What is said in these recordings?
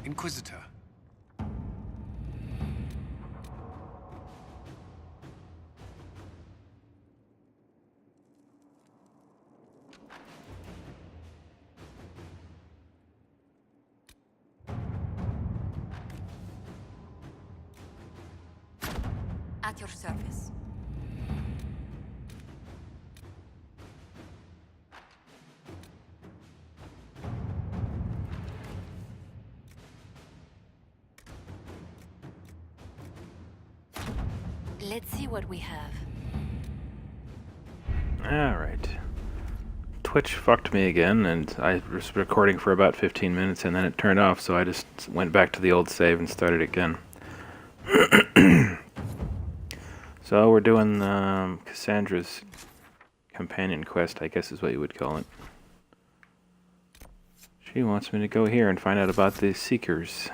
Inquisitor. At your service. Let's see what we have. Alright. Twitch fucked me again, and I was recording for about 15 minutes, and then it turned off, so I just went back to the old save and started again. So we're doing Cassandra's companion quest, I guess is what you would call it. She wants me to go here and find out about the Seekers.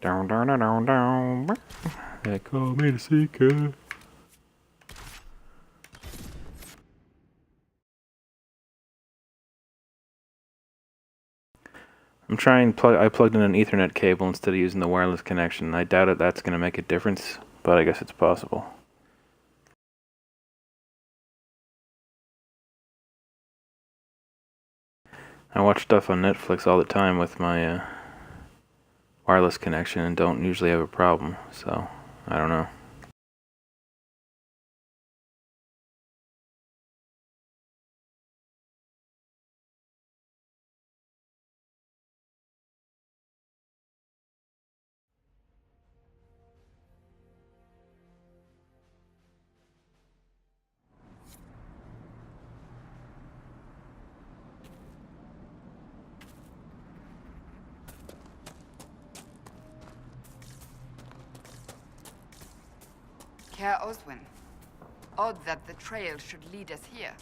Down, down, down, down, down. They call me the Seeker. I'm trying. I plugged in an Ethernet cable instead of using the wireless connection. I doubt it. That's going to make a difference, but I guess it's possible. I watch stuff on Netflix all the time with my wireless connection and don't usually have a problem, so I don't know. Herr Oswin, odd that the trail should lead us here.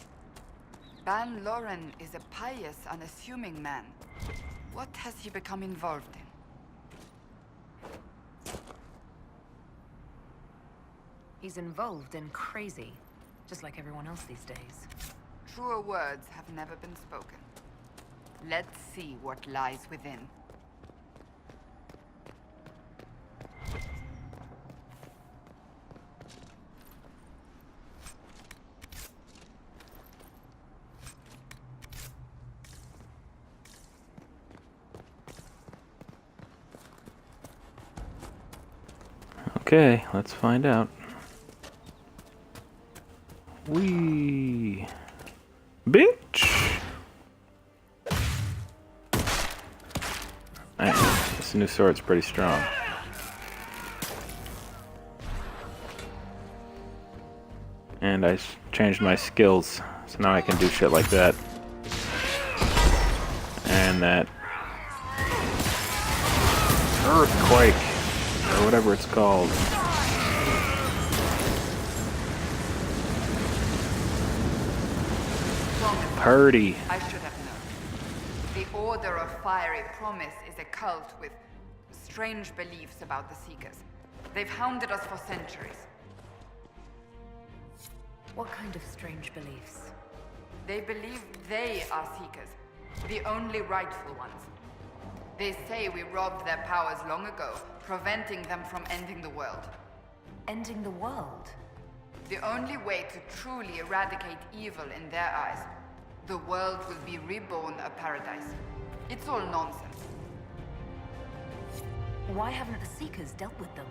Ban Loren is a pious, unassuming man. What has he become involved in? He's involved in crazy, just like everyone else these days. Truer words have never been spoken. Let's see what lies within. Okay, let's find out. Wee, bitch! Nice. This new sword's pretty strong. And I changed my skills, so now I can do shit like that. And that. Earthquake! Or whatever it's called. Party. I should have known. The Order of Fiery Promise is a cult with strange beliefs about the Seekers. They've hounded us for centuries. What kind of strange beliefs? They believe they are Seekers, the only rightful ones. They say we robbed their powers long ago, preventing them from ending the world. Ending the world? The only way to truly eradicate evil in their eyes, the world will be reborn a paradise. It's all nonsense. Why haven't the Seekers dealt with them?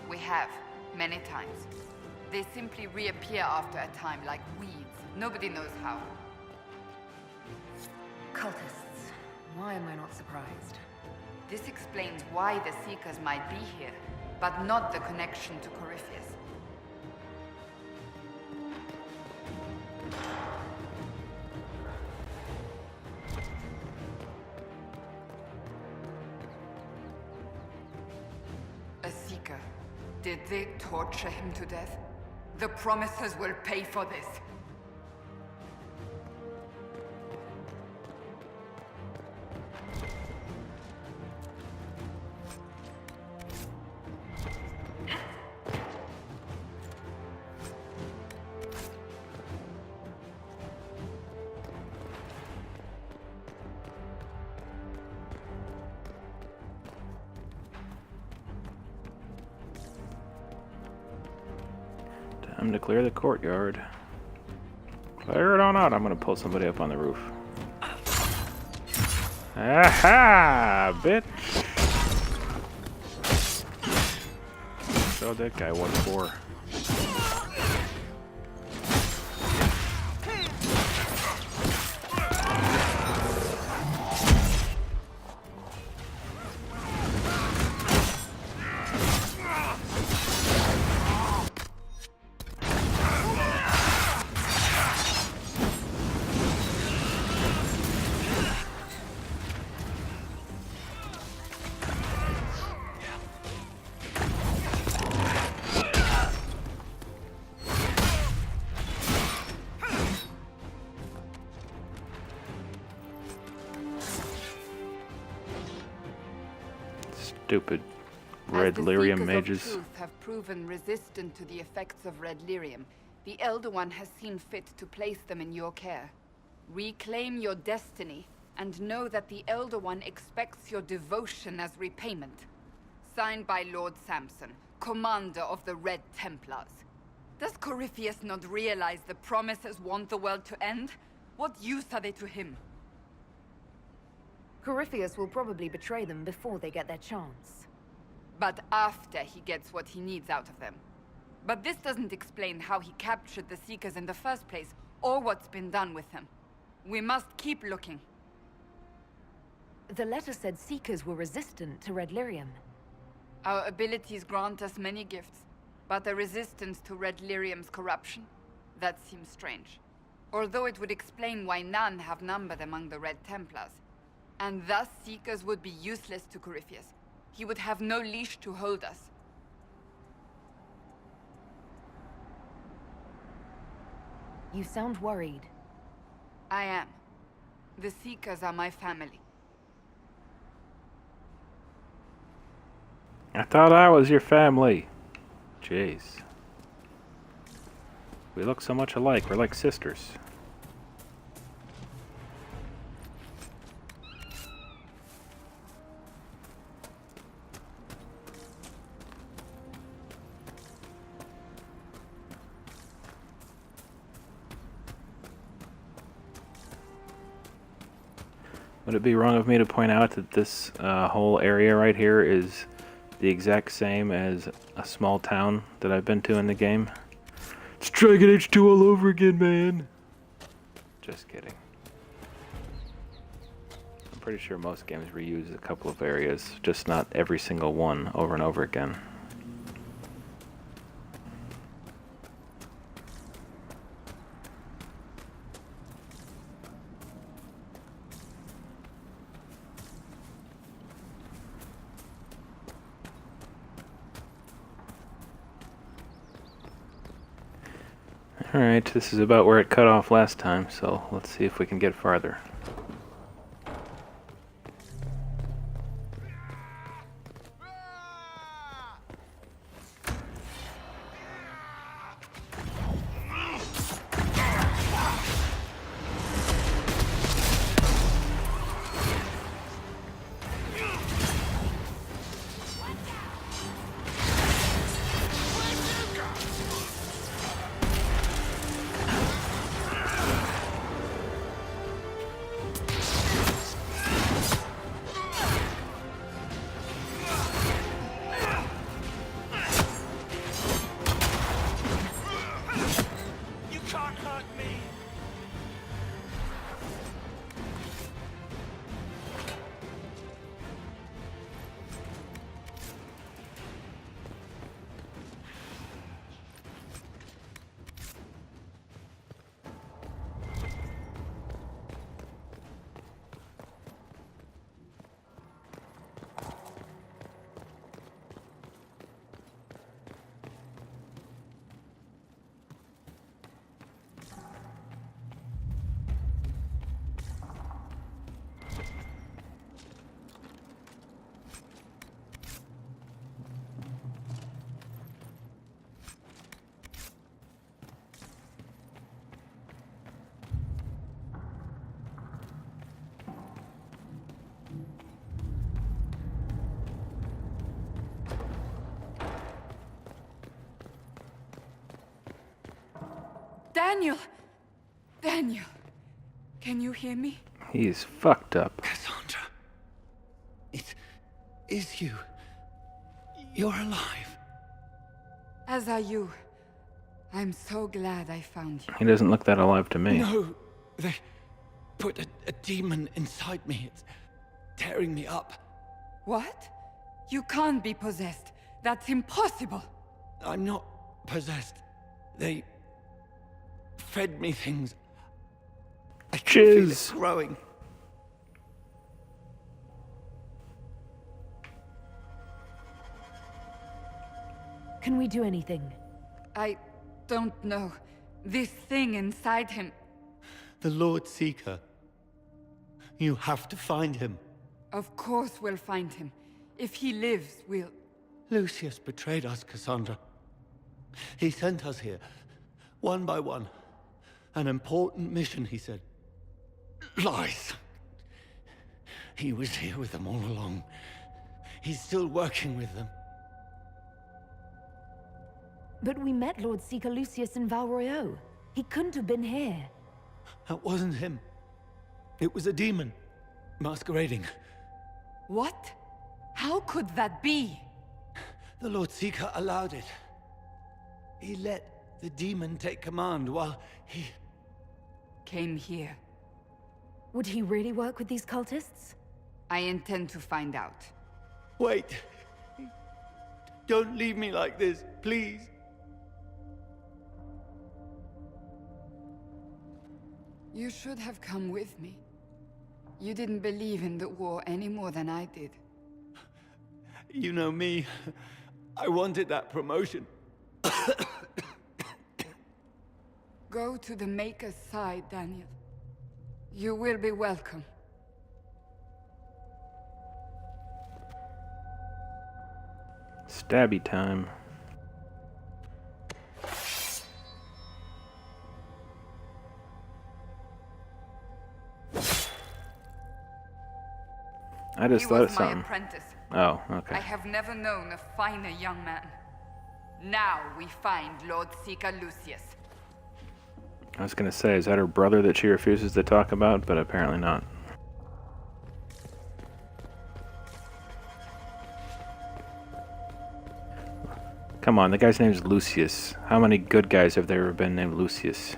We have, many times. They simply reappear after a time like weeds. Nobody knows how. Cultists. Why am I not surprised? This explains why the Seekers might be here, but not the connection to Corypheus. A Seeker. Did they torture him to death? The Promisers will pay for this. Time to clear the courtyard. Clear it on out. I'm gonna pull somebody up on the roof. Aha, bitch! Show that guy what for. Stupid red lyrium mages. Of truth have proven resistant to the effects of red lyrium. The Elder One has seen fit to place them in your care. Reclaim your destiny, and know that the Elder One expects your devotion as repayment. Signed by Lord Samson, commander of the Red Templars. Does Corypheus not realize the promises want the world to end? What use are they to him? Corypheus will probably betray them before they get their chance. But after he gets what he needs out of them. But this doesn't explain how he captured the Seekers in the first place, or what's been done with them. We must keep looking. The letter said Seekers were resistant to red lyrium. Our abilities grant us many gifts, but a resistance to red lyrium's corruption? That seems strange. Although it would explain why none have numbered among the Red Templars. And thus Seekers would be useless to Corypheus. He would have no leash to hold us. You sound worried. I am. The Seekers are my family. I thought I was your family. Jeez. We look so much alike. We're like sisters. Would it be wrong of me to point out that this whole area right here is the exact same as a small town that I've been to in the game? It's Dragon Age 2 all over again, man! Just kidding. I'm pretty sure most games reuse a couple of areas, just not every single one over and over again. Alright, this is about where it cut off last time, so let's see if we can get farther. Daniel! Daniel! Can you hear me? He's fucked up. Cassandra. It is you. You're alive. As are you. I'm so glad I found you. He doesn't look that alive to me. No, they put a demon inside me. It's tearing me up. What? You can't be possessed. That's impossible. I'm not possessed. They fed me things. I can feel it growing. Can we do anything? I don't know. This thing inside him. The Lord Seeker. You have to find him. Of course we'll find him. If he lives, we'll... Lucius betrayed us, Cassandra. He sent us here, one by one. An important mission, he said. Lies. He was here with them all along. He's still working with them. But we met Lord Seeker Lucius in Val Royeaux. He couldn't have been here. That wasn't him. It was a demon, masquerading. What? How could that be? The Lord Seeker allowed it. He let the demon take command while he... Came here. Would he really work with these cultists? I intend to find out. Wait. Don't leave me like this, please. You should have come with me. You didn't believe in the war any more than I did. You know me. I wanted that promotion. Go to the Maker's side, Daniel. You will be welcome. Stabby time. I just thought of He was my something. apprentice. Oh, okay. I have never known a finer young man. Now we find Lord Seeker Lucius. I was gonna say, is that her brother that she refuses to talk about? But apparently not. Come on, the guy's name's Lucius. How many good guys have there ever been named Lucius?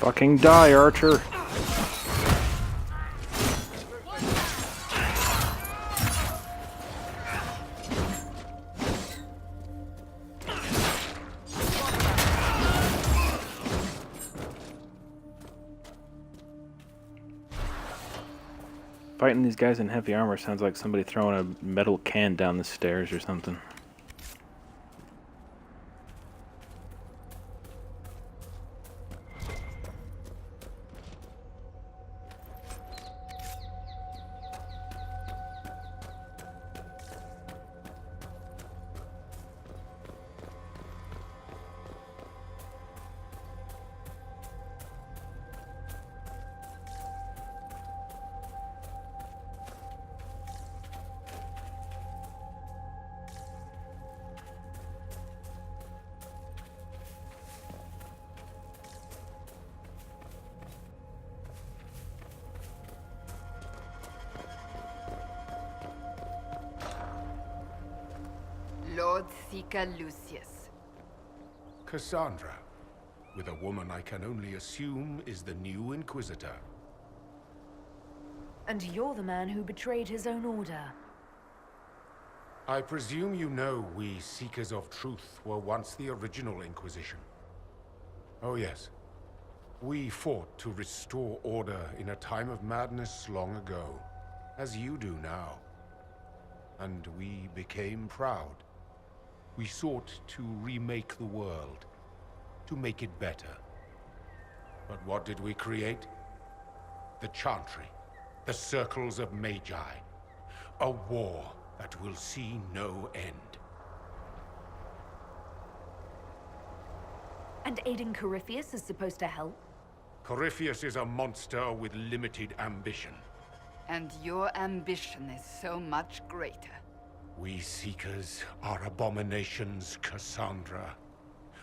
Fucking die, Archer! Fighting these guys in heavy armor sounds like somebody throwing a metal can down the stairs or something. Lord Seeker Lucius. Cassandra, with a woman I can only assume is the new Inquisitor. And you're the man who betrayed his own order. I presume you know we Seekers of Truth were once the original Inquisition. Oh yes. We fought to restore order in a time of madness long ago, as you do now. And we became proud. We sought to remake the world, to make it better. But what did we create? The Chantry, the Circles of Magi. A war that will see no end. And aiding Corypheus is supposed to help? Corypheus is a monster with limited ambition. And your ambition is so much greater. We Seekers are abominations, Cassandra.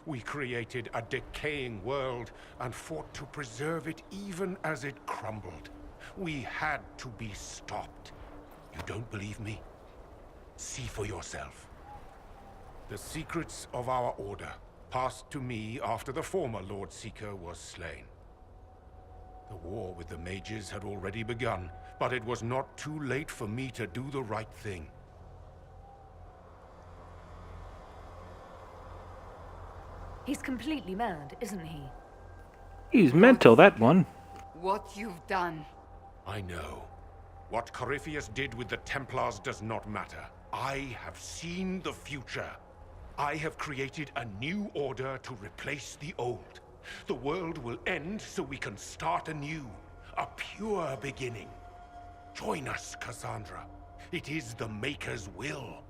We created a decaying world and fought to preserve it even as it crumbled. We had to be stopped. You don't believe me? See for yourself. The secrets of our order passed to me after the former Lord Seeker was slain. The war with the mages had already begun, but it was not too late for me to do the right thing. He's completely mad, isn't he? He's mental, that one. What you've done. I know. What Corypheus did with the Templars does not matter. I have seen the future. I have created a new order to replace the old. The world will end so we can start anew. A pure beginning. Join us, Cassandra. It is the Maker's will.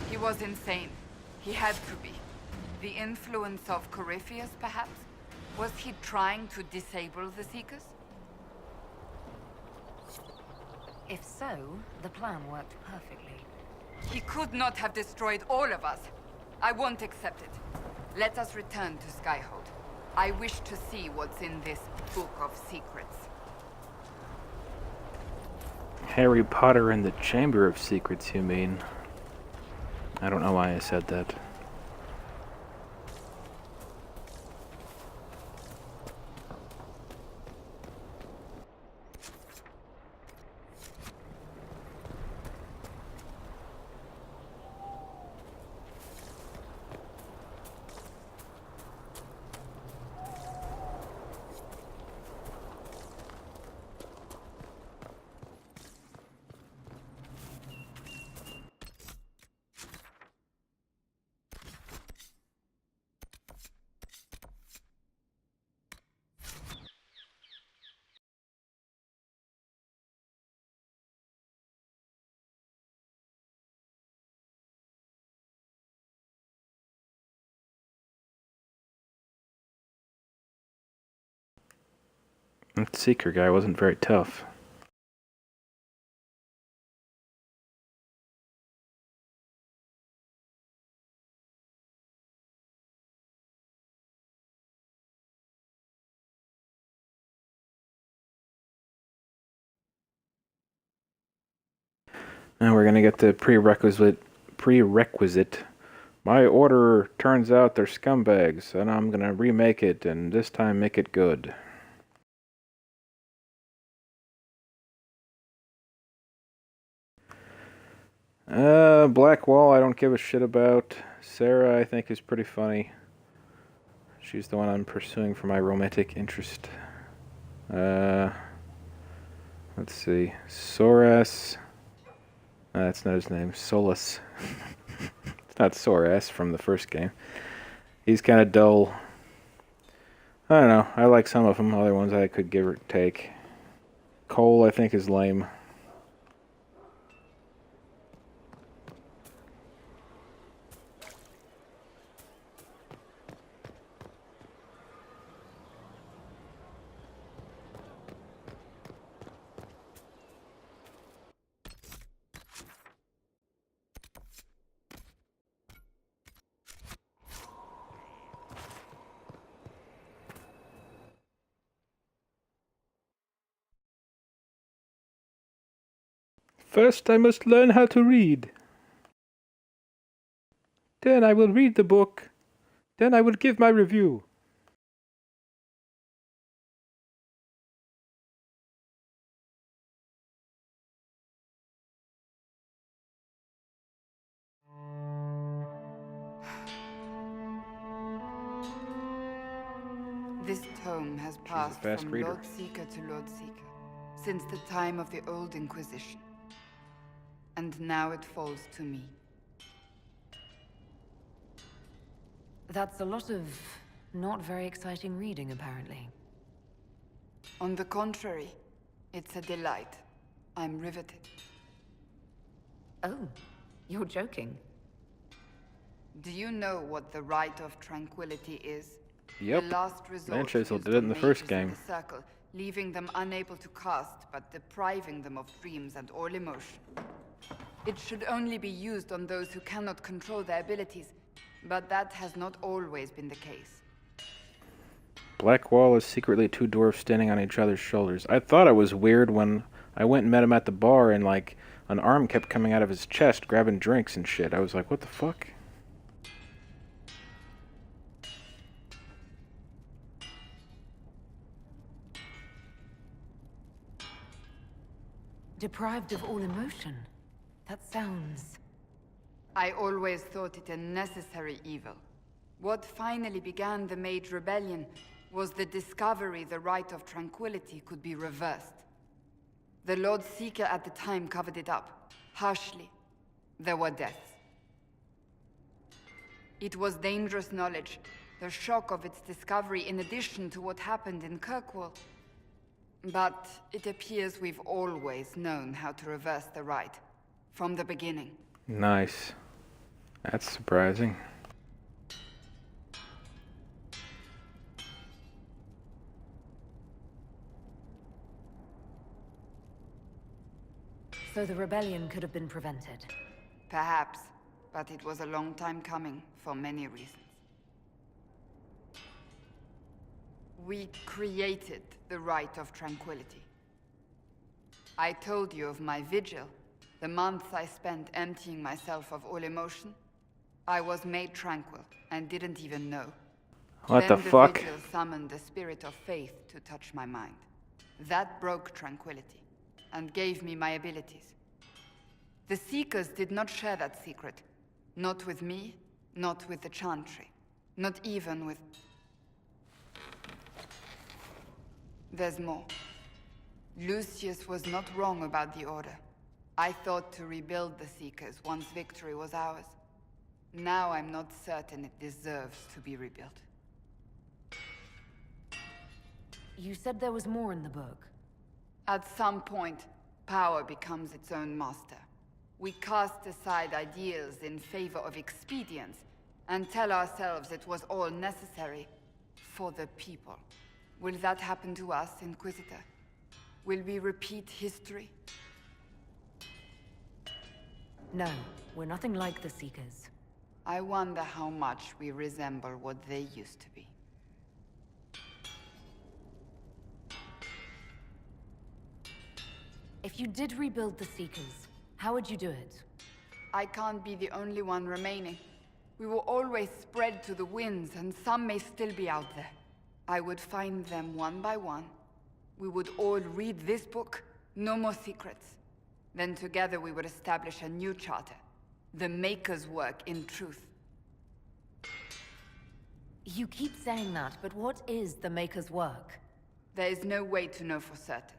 He was insane. He had to be. The influence of Corypheus, perhaps? Was he trying to disable the Seekers? If so, the plan worked perfectly. He could not have destroyed all of us. I won't accept it. Let us return to Skyhold. I wish to see what's in this Book of Secrets. Harry Potter and the Chamber of Secrets, you mean? I don't know why I said that. That Seeker guy wasn't very tough. Now we're gonna get the prerequisite. My order turns out they're scumbags, and I'm gonna remake it, and this time make it good. Black Wall I don't give a shit about. Sarah I think is pretty funny. She's the one I'm pursuing for my romantic interest. Let's see. Soras. That's not his name. Solus. It's not Soras from the first game. He's kind of dull. I don't know. I like some of them. Other ones I could give or take. Cole I think is lame. First I must learn how to read. Then I will read the book. Then I will give my review. This tome has passed fast from reader. Lord Seeker to Lord Seeker since the time of the Old Inquisition. And now it falls to me. That's a lot of not very exciting reading, apparently. On the contrary, it's a delight. I'm riveted. Oh, you're joking. Do you know what the Rite of Tranquility is? Yep. The last resort Manchester used did it in on the first mages in game. the circle, leaving them unable to cast, but depriving them of dreams and all emotion. It should only be used on those who cannot control their abilities, but that has not always been the case. Black wall is secretly two dwarfs standing on each other's shoulders. I thought it was weird when I went and met him at the bar and like an arm kept coming out of his chest grabbing drinks and shit. I was like, what the fuck? Deprived of all emotion. That sounds... I always thought it a necessary evil. What finally began the Mage Rebellion was the discovery the Rite of Tranquility could be reversed. The Lord Seeker at the time covered it up, harshly. There were deaths. It was dangerous knowledge, the shock of its discovery in addition to what happened in Kirkwall. But it appears we've always known how to reverse the rite, from the beginning. Nice. That's surprising. So the rebellion could have been prevented. Perhaps, but it was a long time coming, for many reasons. We created the Rite of Tranquility. I told you of my vigil, the months I spent emptying myself of all emotion. I was made tranquil, and didn't even know. What the Then fuck? vigil summoned the spirit of faith to touch my mind. That broke tranquility, and gave me my abilities. The Seekers did not share that secret. Not with me, not with the Chantry, not even with... There's more. Lucius was not wrong about the Order. I thought to rebuild the Seekers once victory was ours. Now I'm not certain it deserves to be rebuilt. You said there was more in the book. At some point, power becomes its own master. We cast aside ideals in favor of expedience, and tell ourselves it was all necessary for the people. Will that happen to us, Inquisitor? Will we repeat history? No, we're nothing like the Seekers. I wonder how much we resemble what they used to be. If you did rebuild the Seekers, how would you do it? I can't be the only one remaining. We will always spread to the winds, and some may still be out there. I would find them one by one. We would all read this book, no more secrets. Then together we would establish a new charter. The Maker's work in truth. You keep saying that, but what is the Maker's work? There is no way to know for certain.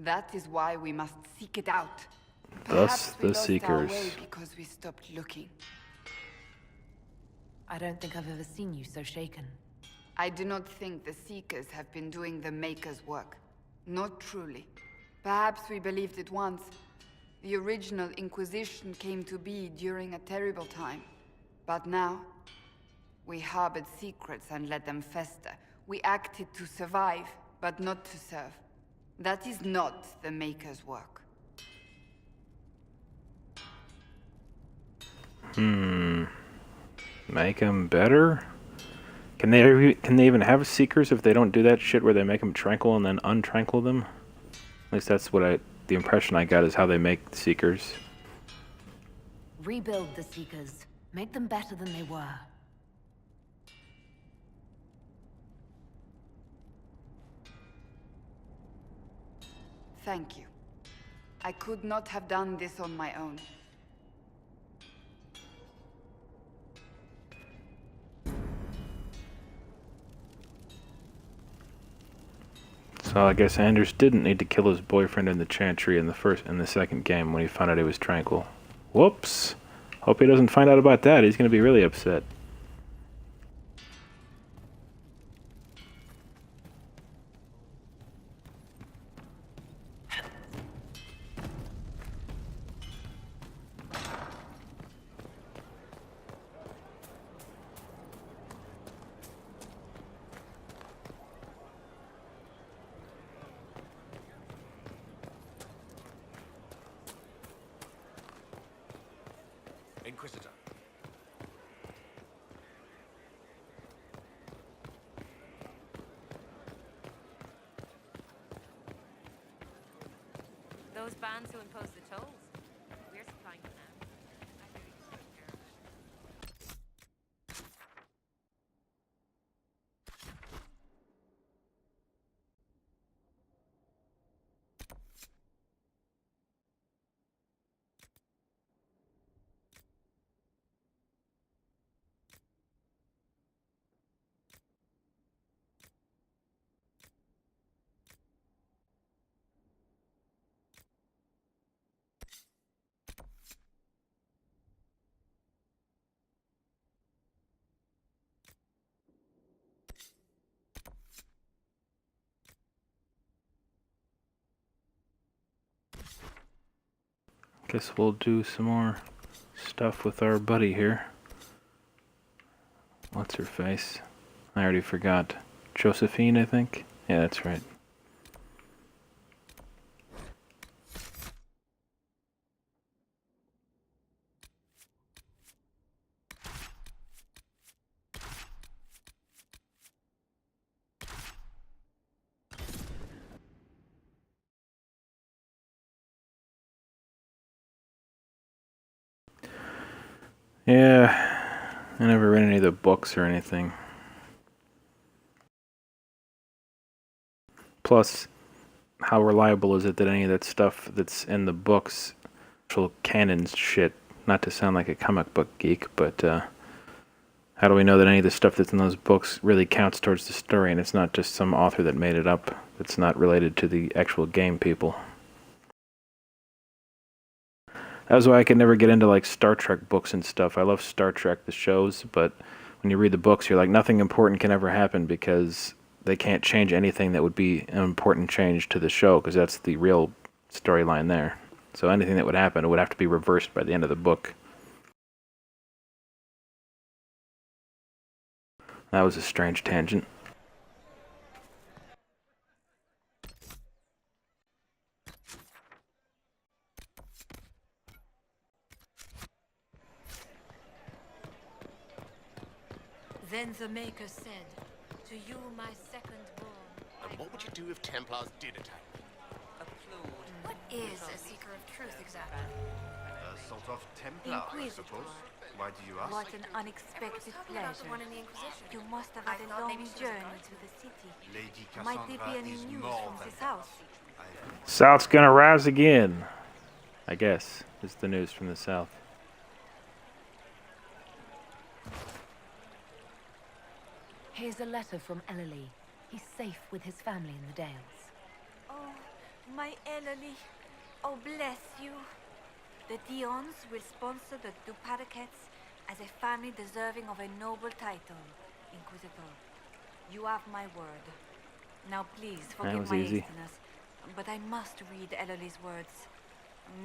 That is why we must seek it out. Thus Perhaps we the lost our Seekers. way because we stopped looking. I don't think I've ever seen you so shaken. I do not think the Seekers have been doing the Maker's work. Not truly. Perhaps we believed it once. The original Inquisition came to be during a terrible time. But now, we harbored secrets and let them fester. We acted to survive, but not to serve. That is not the Maker's work. Make them better? Can they even have Seekers if they don't do that shit where they make them tranquil and then untranquil them? At least that's what the impression I got is how they make Seekers. Rebuild the Seekers. Make them better than they were. Thank you. I could not have done this on my own. So I guess Anders didn't need to kill his boyfriend in the Chantry in the second game when he found out he was tranquil. Whoops. Hope he doesn't find out about that. He's going to be really upset. Inquisitor. Those bands who impose the tolls. We're supplying them now. I hear you take care of it. Guess we'll do some more stuff with our buddy here. What's her face? I already forgot. Josephine, I think? Yeah, that's right. Yeah, I never read any of the books or anything. Plus, how reliable is it that any of that stuff that's in the books, actual canon shit, not to sound like a comic book geek, but how do we know that any of the stuff that's in those books really counts towards the story and it's not just some author that made it up that's not related to the actual game people? That's why I could never get into like Star Trek books and stuff. I love Star Trek, the shows, but when you read the books, you're like, nothing important can ever happen because they can't change anything that would be an important change to the show because that's the real storyline there. So anything that would happen, it would have to be reversed by the end of the book. That was a strange tangent. Then the Maker said, "To you, my second-born." And what would you do if Templars did attack? What is a Seeker of Truth exactly? A sort of Templar, I suppose. Why do you ask? What an unexpected pleasure. One in the Inquisition. You must have had a long journey to the city. Lady Might there be Cassandra any is news more from than the south? South's gonna rise again, I guess, is the news from the south. Here's a letter from Ellery. He's safe with his family in the Dales. Oh, my Ellery. Oh, bless you. The Dions will sponsor the Duparakets as a family deserving of a noble title, Inquisitor. You have my word. Now please forgive was my easy. hastiness, but I must read Ellery's words.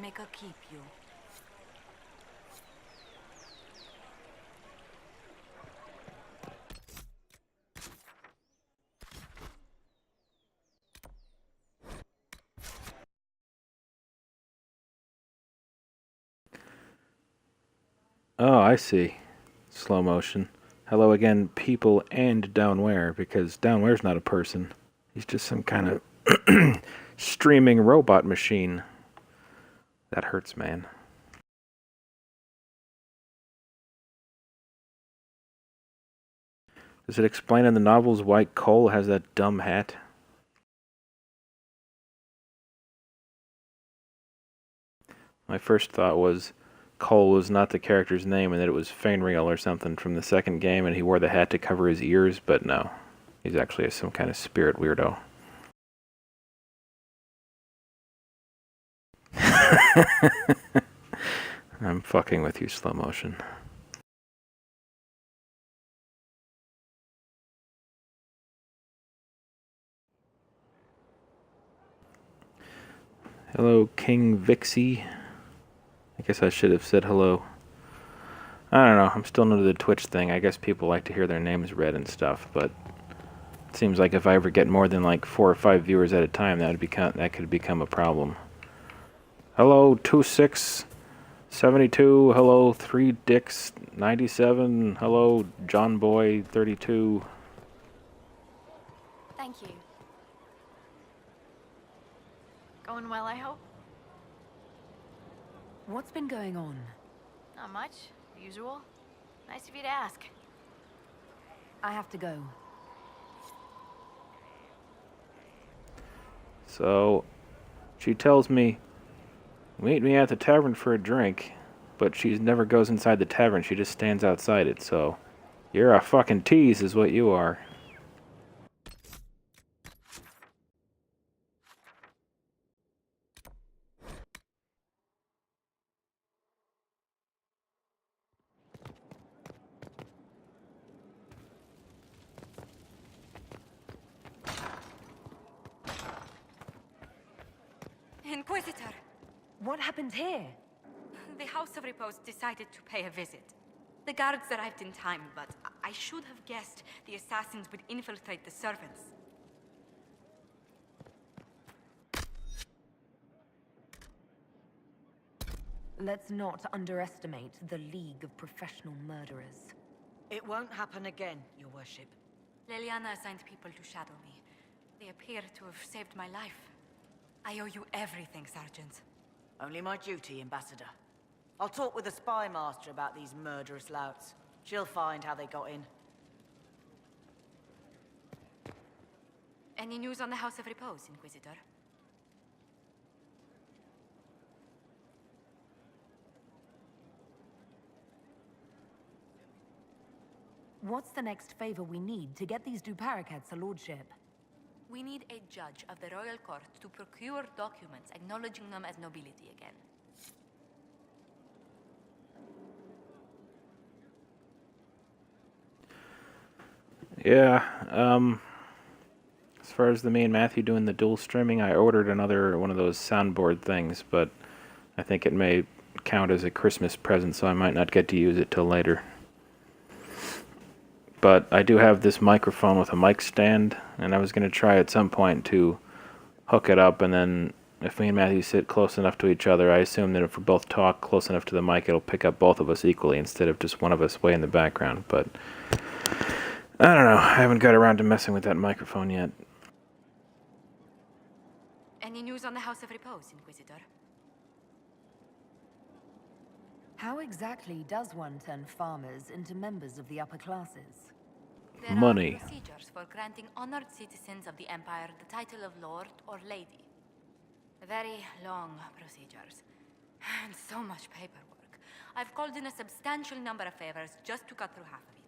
Make her keep you. Oh, I see. Slow motion. Hello again, people and downwhere, because downwhere's not a person. He's just some kind of streaming robot machine. That hurts, man. Does it explain in the novels why Cole has that dumb hat? My first thought was Cole was not the character's name and that it was Fainreal or something from the second game and he wore the hat to cover his ears, but no. He's actually some kind of spirit weirdo. I'm fucking with you, slow motion. Hello, King Vixie. I guess I should have said hello. I don't know, I'm still new to the Twitch thing. I guess people like to hear their names read and stuff, but it seems like if I ever get more than like 4 or 5 viewers at a time, that could become a problem. Hello, 2672. Hello, 3Dicks97. Hello, JohnBoy32. Thank you. Going well, I hope? What's been going on? Not much. Usual. Nice of you to ask. I have to go. So, she tells me, meet me at the tavern for a drink, but she never goes inside the tavern, she just stands outside it, so you're a fucking tease is what you are. Inquisitor, What happened here? the House of Repose decided to pay a visit. The guards arrived in time, but I should have guessed the assassins would infiltrate the servants. Let's not underestimate the League of Professional Murderers. It won't happen again, Your Worship. Leliana assigned people to shadow me. They appear to have saved my life. I owe you everything, Sergeant. Only my duty, Ambassador. I'll talk with the spy master about these murderous louts. She'll find how they got in. Any news on the House of Repose, Inquisitor? What's the next favor we need to get these Duparacats a lordship? We need a judge of the royal court to procure documents acknowledging them as nobility again. Yeah, as far as the me and Matthew doing the dual streaming, I ordered another one of those soundboard things, but I think it may count as a Christmas present, so I might not get to use it till later. But I do have this microphone with a mic stand, and I was going to try at some point to hook it up, and then if me and Matthew sit close enough to each other, I assume that if we both talk close enough to the mic, it'll pick up both of us equally instead of just one of us way in the background. But I don't know. I haven't got around to messing with that microphone yet. Any news on the House of Repose, Inquisitor? How exactly does one turn farmers into members of the upper classes? There Money. are procedures for granting honored citizens of the Empire the title of Lord or Lady. Very long procedures. And so much paperwork. I've called in a substantial number of favors just to cut through half of it.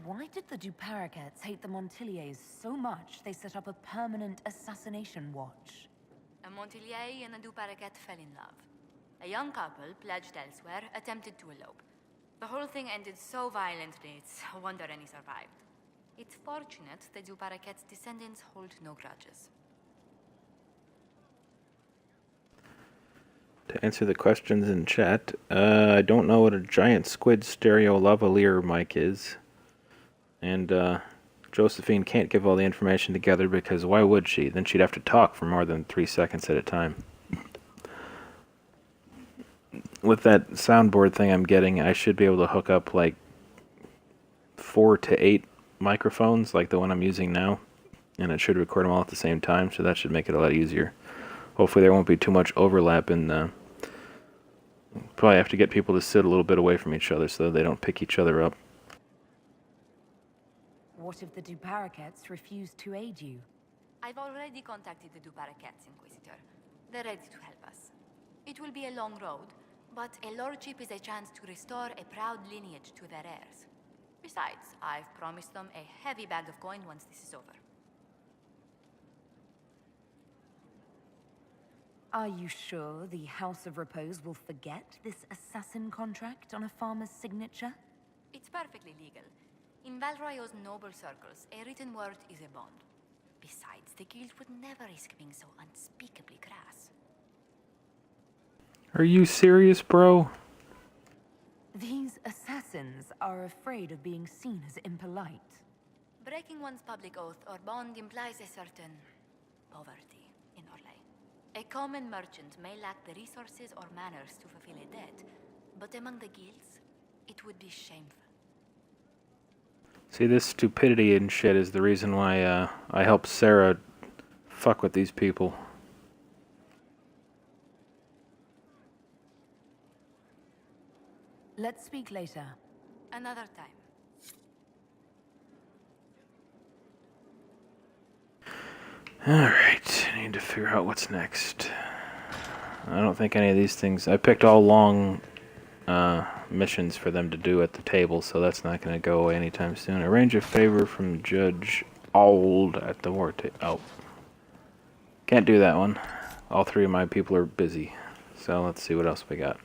Why did the Duparacats hate the Montiliers so much they set up a permanent assassination watch? A Montilier and a Duparacat fell in love. A young couple, pledged elsewhere, attempted to elope. The whole thing ended so violently, it's a wonder any survived. It's fortunate the Duparacat's descendants hold no grudges. To answer the questions in chat, I don't know what a giant squid stereo lavalier mic is. And Josephine can't give all the information together because why would she? Then she'd have to talk for more than 3 seconds at a time. With that soundboard thing I'm getting, I should be able to hook up like 4 to 8 microphones like the one I'm using now, and it should record them all at the same time, so that should make it a lot easier. hopefully there won't be too much overlap in the... Probably have to get people to sit a little bit away from each other so that they don't pick each other up. What if the Duparakets refuse to aid you? I've already contacted the Duparakets, Inquisitor. They're ready to help us. It will be a long road, but a lordship is a chance to restore a proud lineage to their heirs. Besides, I've promised them a heavy bag of coin once this is over. Are you sure the House of Repose will forget this assassin contract on a farmer's signature? It's perfectly legal. In Valroyo's noble circles, a written word is a bond. Besides, the guild would never risk being so unspeakably crass. Are you serious, bro? These assassins are afraid of being seen as impolite. Breaking one's public oath or bond implies a certain poverty in Orlais. A common merchant may lack the resources or manners to fulfill a debt, but among the guilds, it would be shameful. See, this stupidity and shit is the reason why I help Sarah fuck with these people. Let's speak later. Another time. Alright, I need to figure out what's next. I don't think any of these things... I picked all long missions for them to do at the table, so that's not going to go away anytime soon. Arrange a favor from Judge Auld at the war table. Oh. Can't do that one. All three of my people are busy. So let's see what else we got.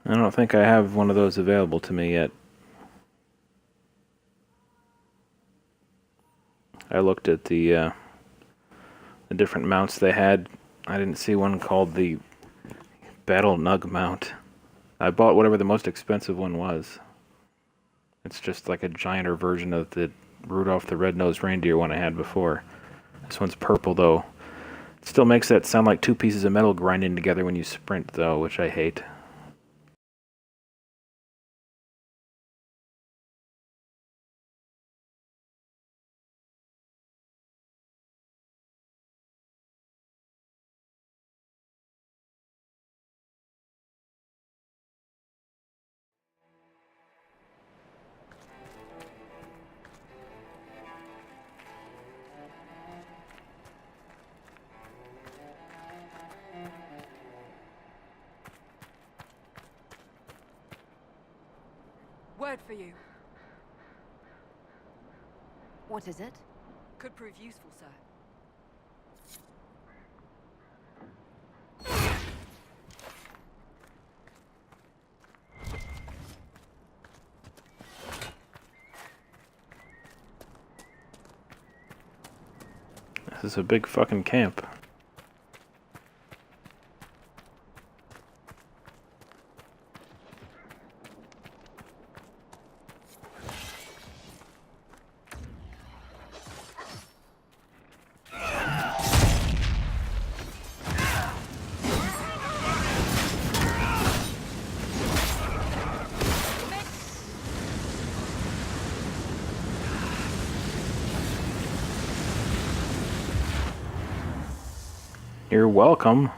I don't think I have one of those available to me yet. I looked at the different mounts they had. I didn't see one called the Battle Nug mount. I bought whatever the most expensive one was. It's just like a gianter version of the Rudolph the Red-Nosed Reindeer one I had before. This one's purple though. It still makes that sound like two pieces of metal grinding together when you sprint though, which I hate. Word for you. What is it? Could prove useful, sir. This is a big fucking camp. You're welcome.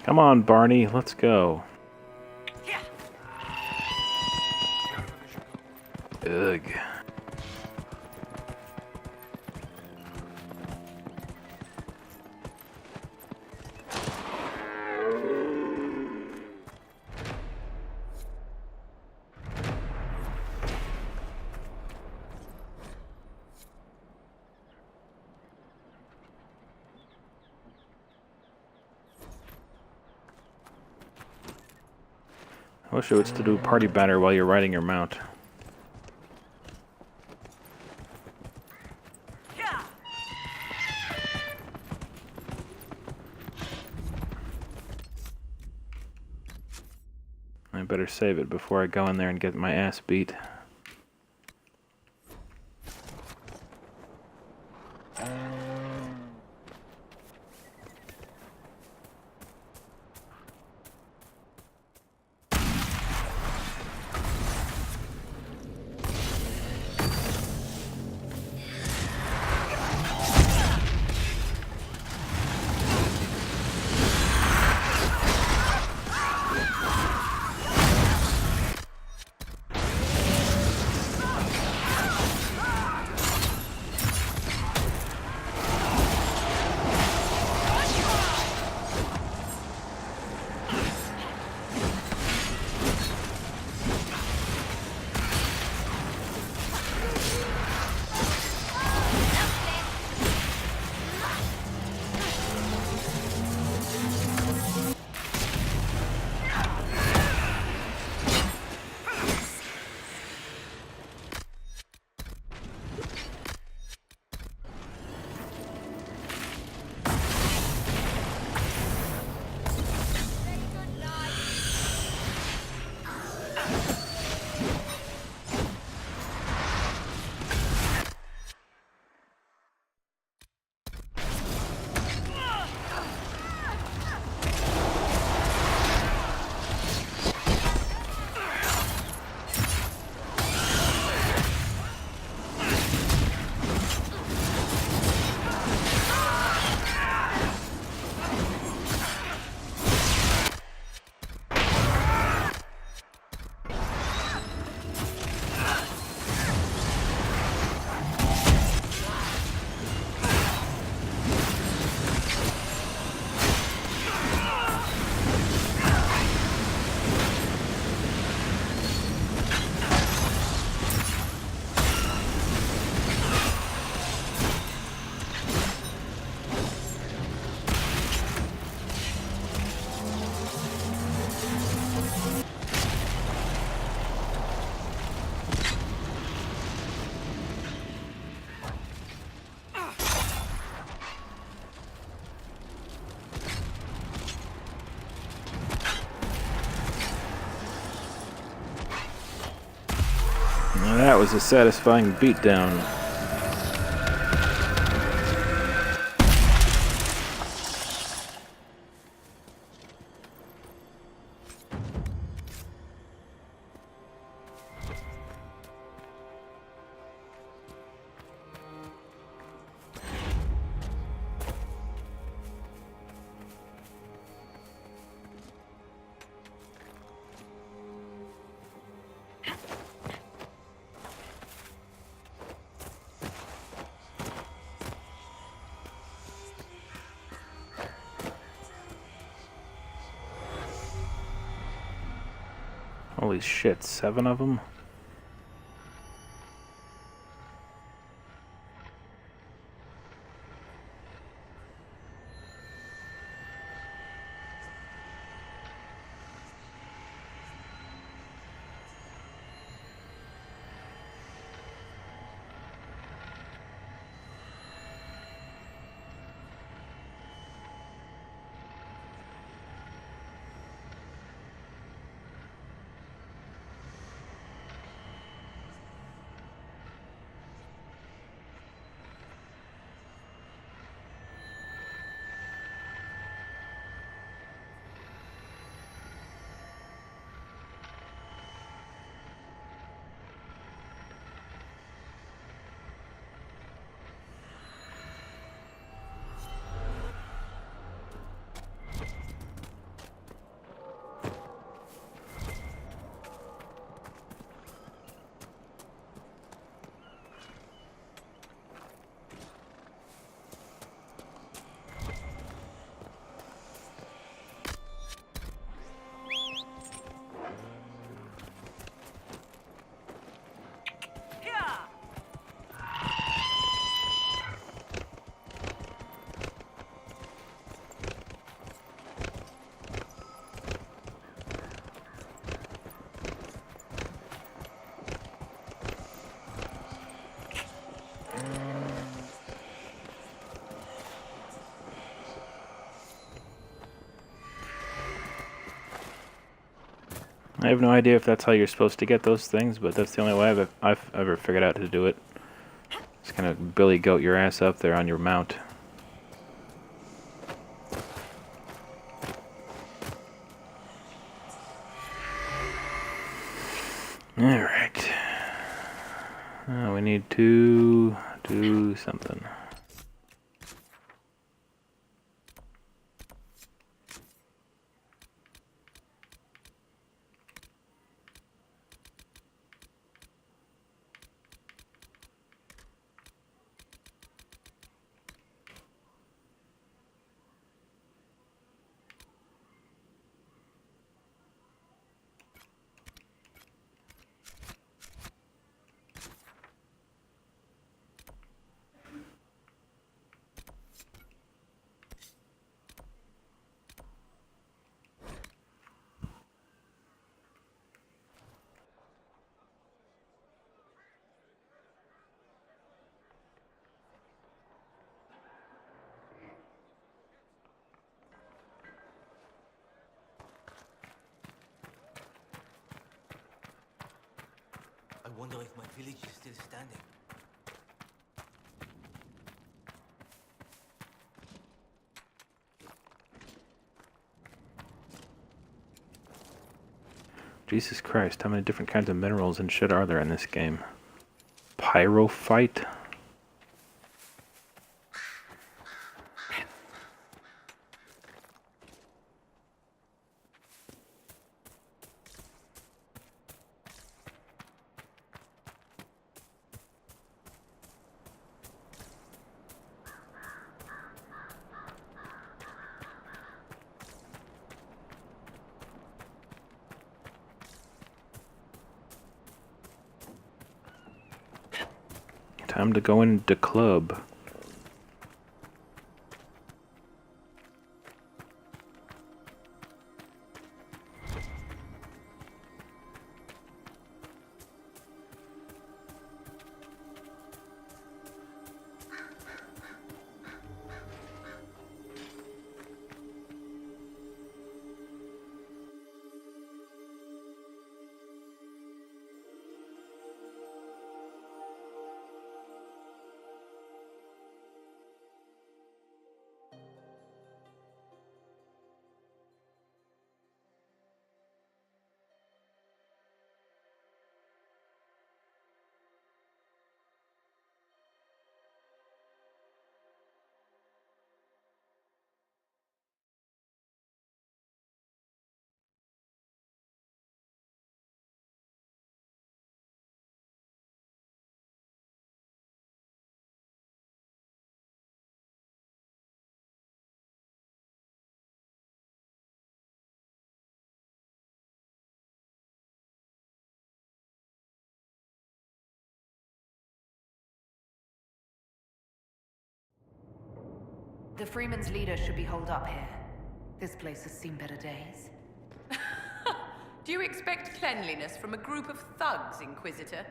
Come on, Barney, let's go. Ugh. I wish it was to do party banner while you're riding your mount. I better save it before I go in there and get my ass beat. That was a satisfying beatdown. Holy shit, 7 of them? I have no idea if that's how you're supposed to get those things, but that's the only way I've ever figured out to do it. Just kind of billy goat your ass up there on your mount. Alright. We need to do something. I wonder if my village is still standing. Jesus Christ, how many different kinds of minerals and shit are there in this game? Pyrophyte? Time to go into club. The Freeman's leader should be holed up here. This place has seen better days. Do you expect cleanliness from a group of thugs, Inquisitor?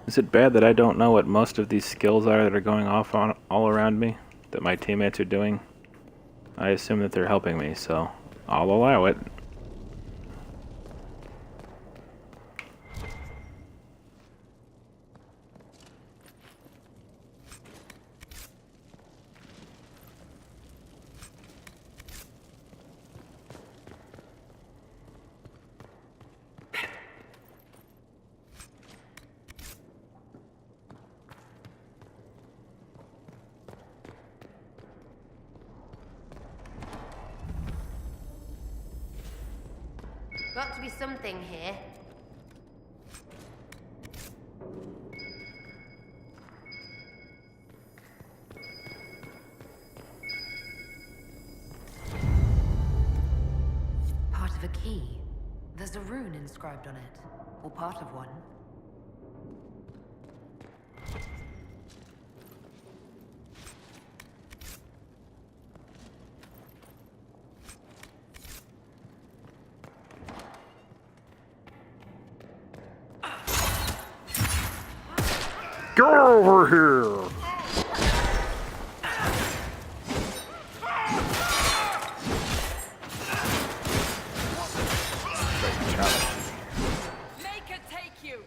Is it bad that I don't know what most of these skills are that are going off on all around me that my teammates are doing? I assume that they're helping me, so I'll allow it. Got to be something here. inscribed on it. Or part of one. Get over here! Make her take you!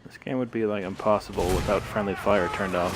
This game would be like impossible without friendly fire turned off.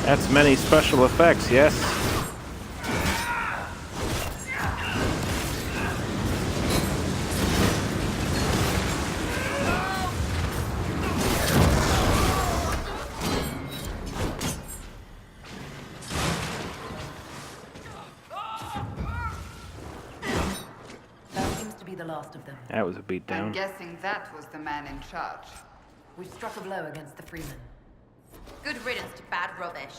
That's many special effects, yes? That seems to be the last of them. That was a beat I'm down. guessing that was the man in charge. We've struck a blow against the Freemen. Good riddance to bad rubbish.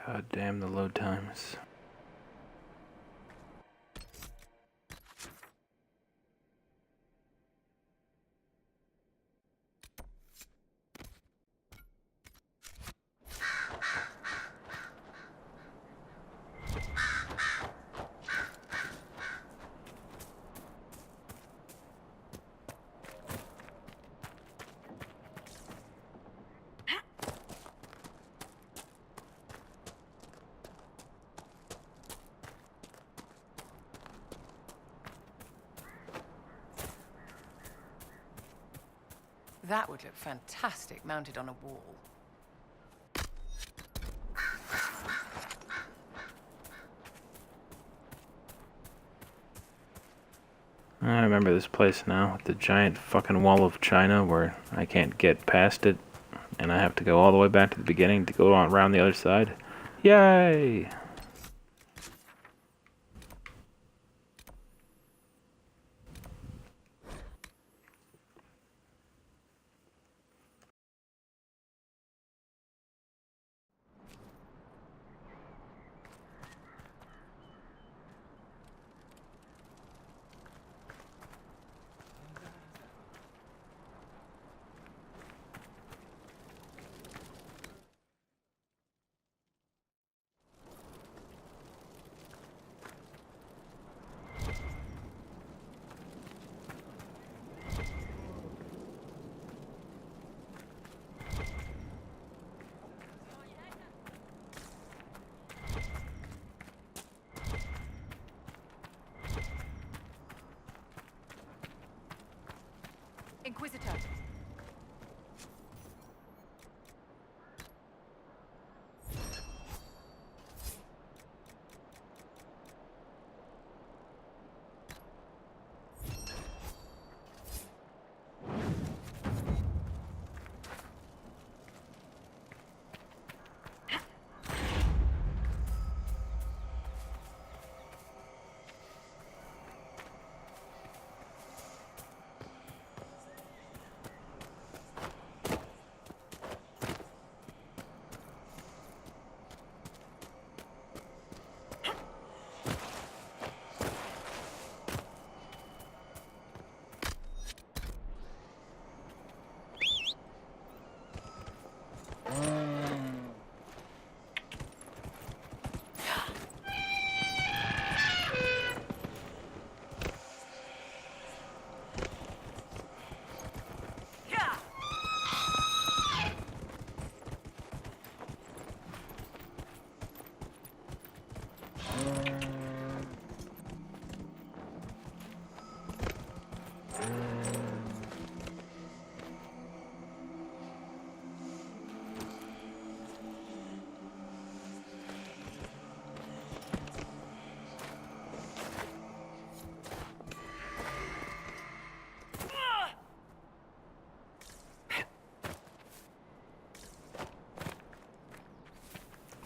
God damn the load times. That would look fantastic mounted on a wall. I remember this place now, with the giant fucking wall of China where I can't get past it, and I have to go all the way back to the beginning to go around the other side. Yay! Inquisitor.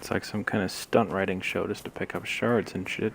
It's like some kind of stunt riding show just to pick up shards and shit.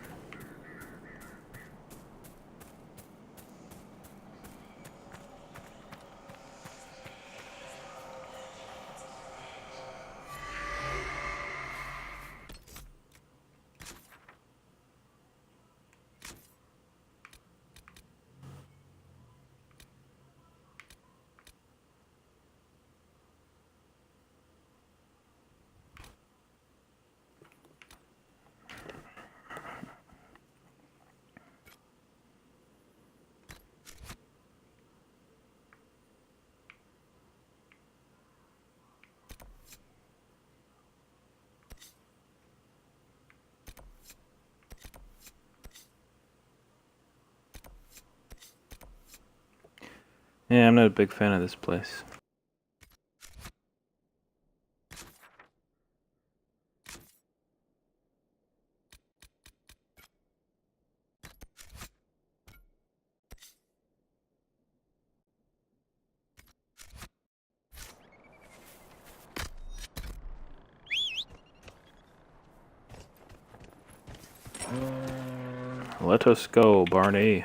Yeah, I'm not a big fan of this place. Let us go, Barney.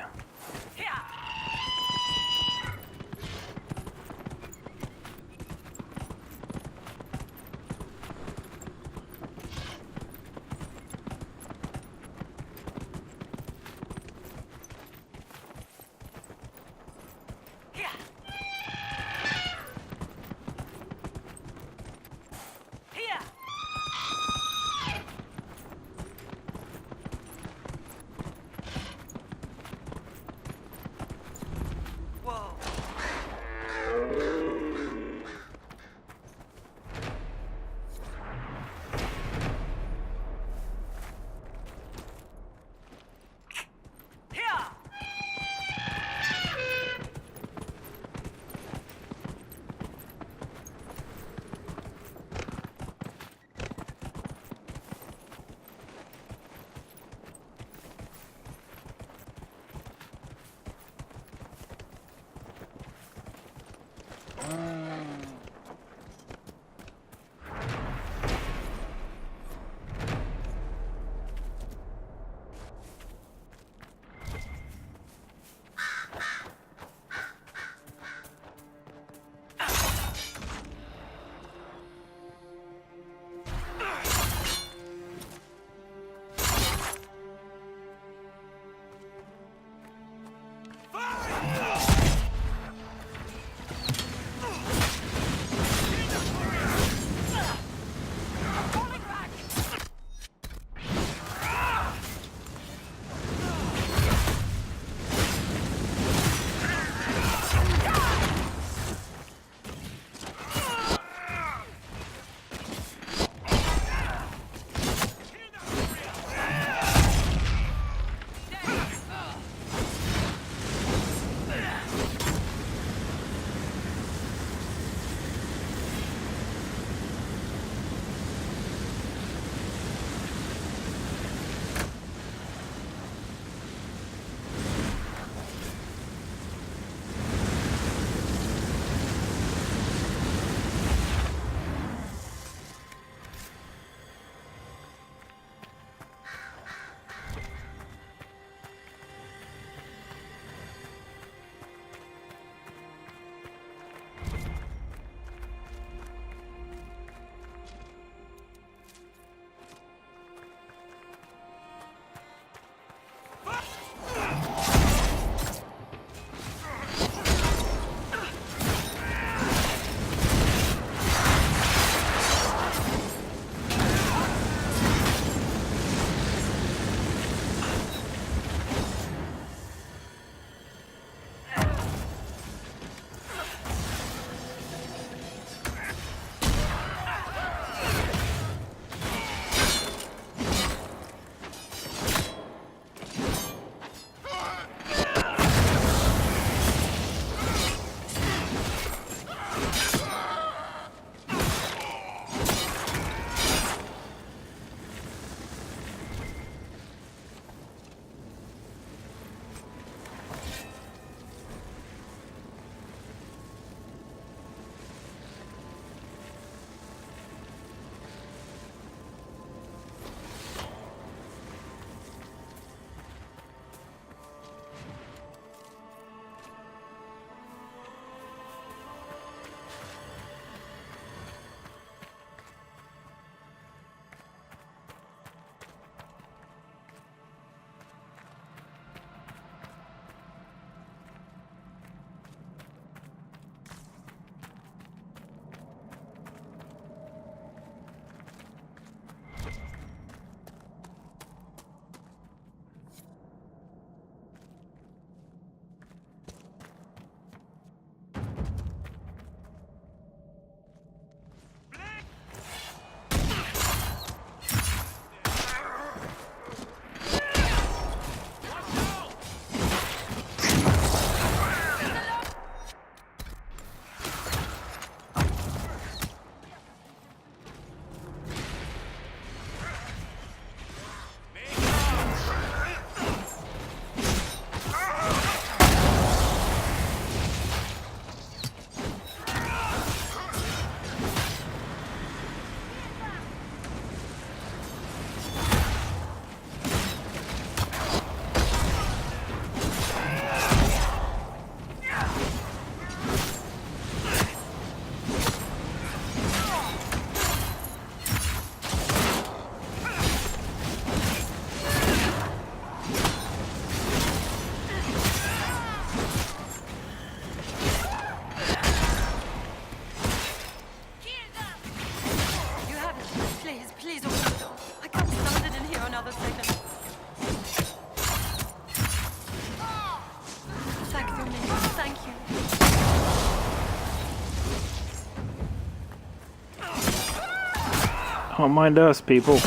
Don't mind us, people.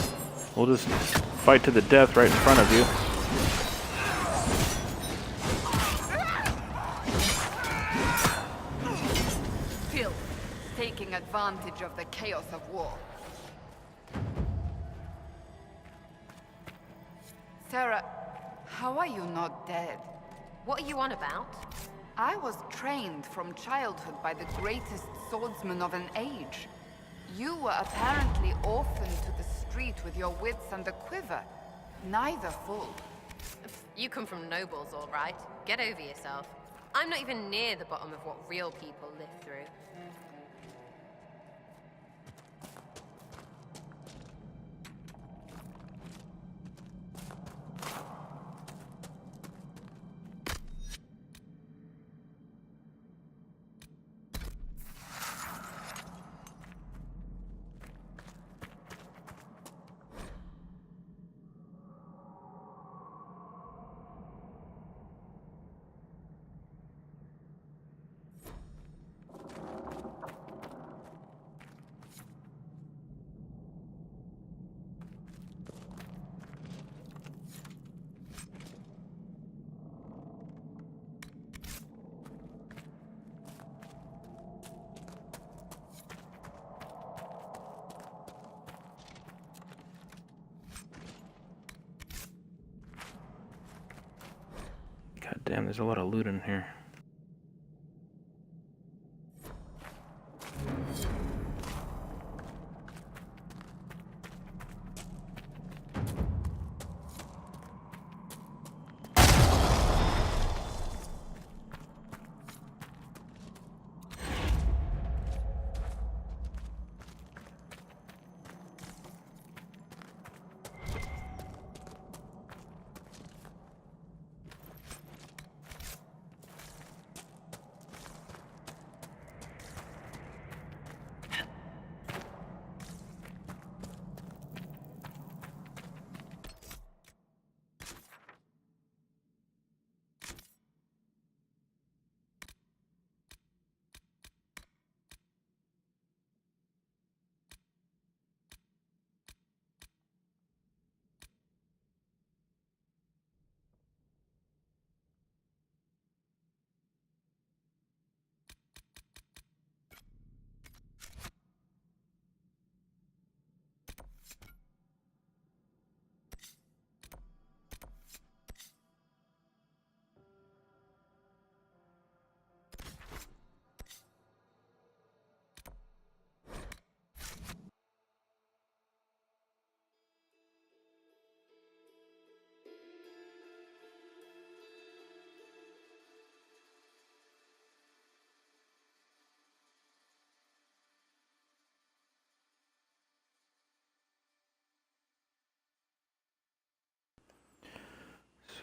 We'll just fight to the death right in front of you. Still, taking advantage of the chaos of war. Sarah, how are you not dead? What are you on about? I was trained from childhood by the greatest swordsman of an age. You were apparently orphaned to the street with your wits and a quiver. Neither full. You come from nobles, all right. Get over yourself. I'm not even near the bottom of what real people live through. God damn, there's a lot of loot in here.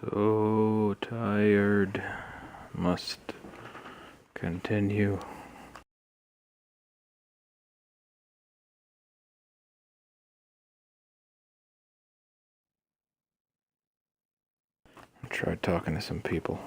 So tired. Must continue. I'll try talking to some people.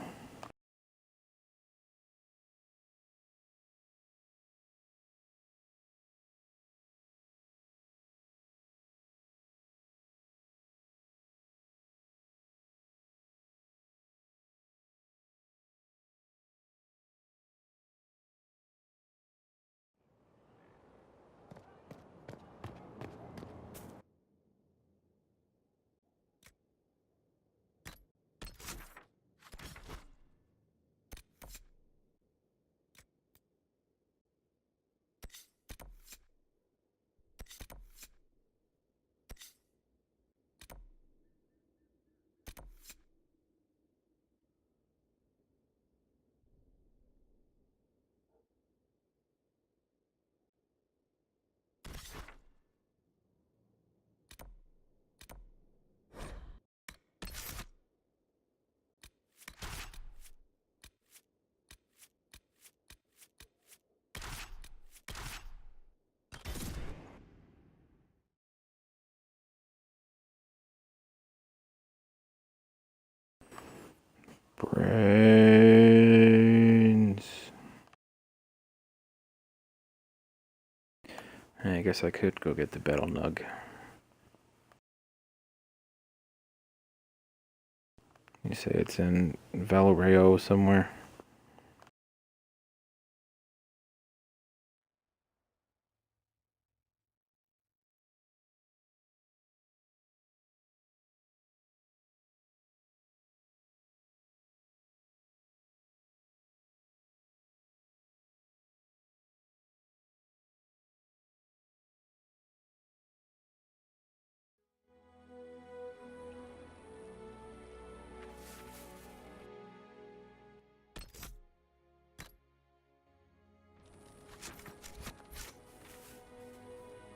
Brains. I guess I could go get the battle nug. You say it's in Valoreo somewhere?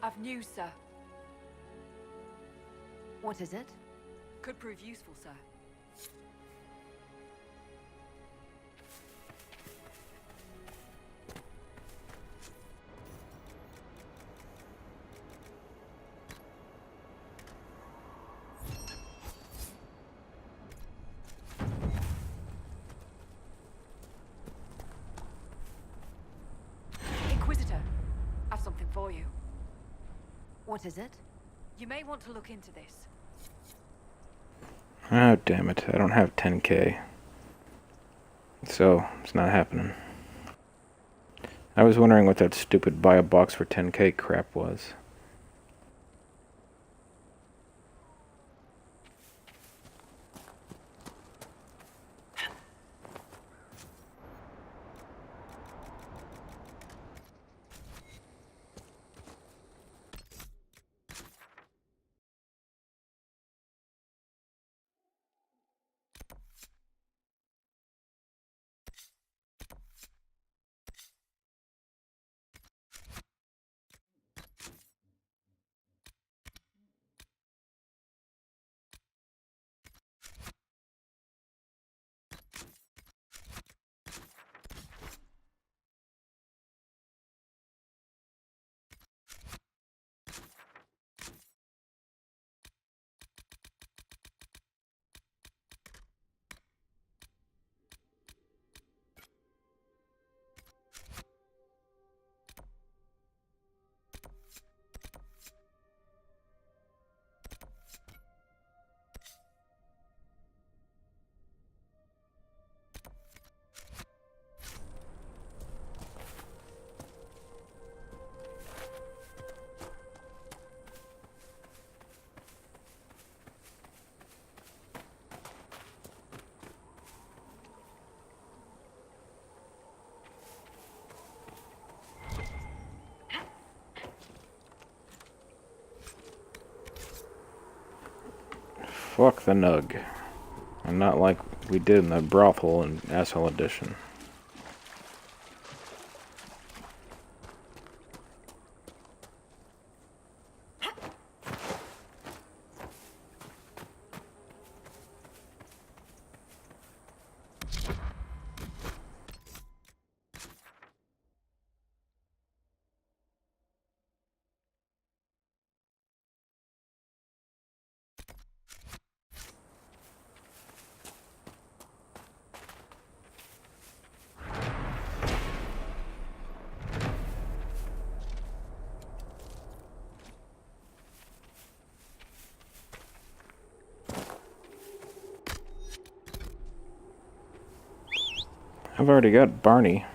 I've news, sir. What is it? Could prove useful, sir. Inquisitor, I've something for you. What is it? You may want to look into this. Oh, damn it. I don't have 10k. So, it's not happening. I was wondering what that stupid buy a box for 10k crap was. Fuck the nug. And not like we did in the brothel in Asshole Edition. I've already got Barney.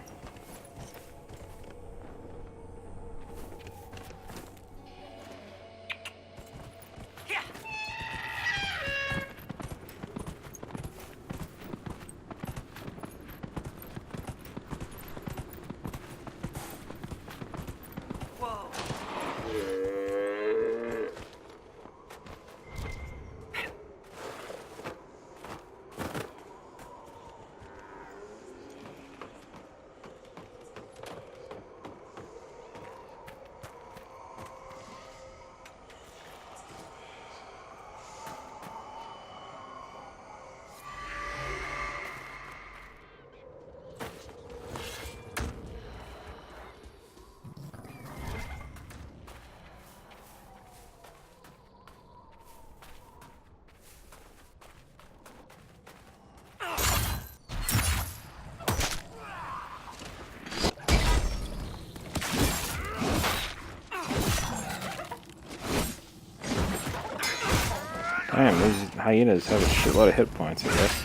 Damn, these hyenas have a shitload of hit points, I guess.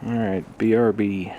Alright, BRB.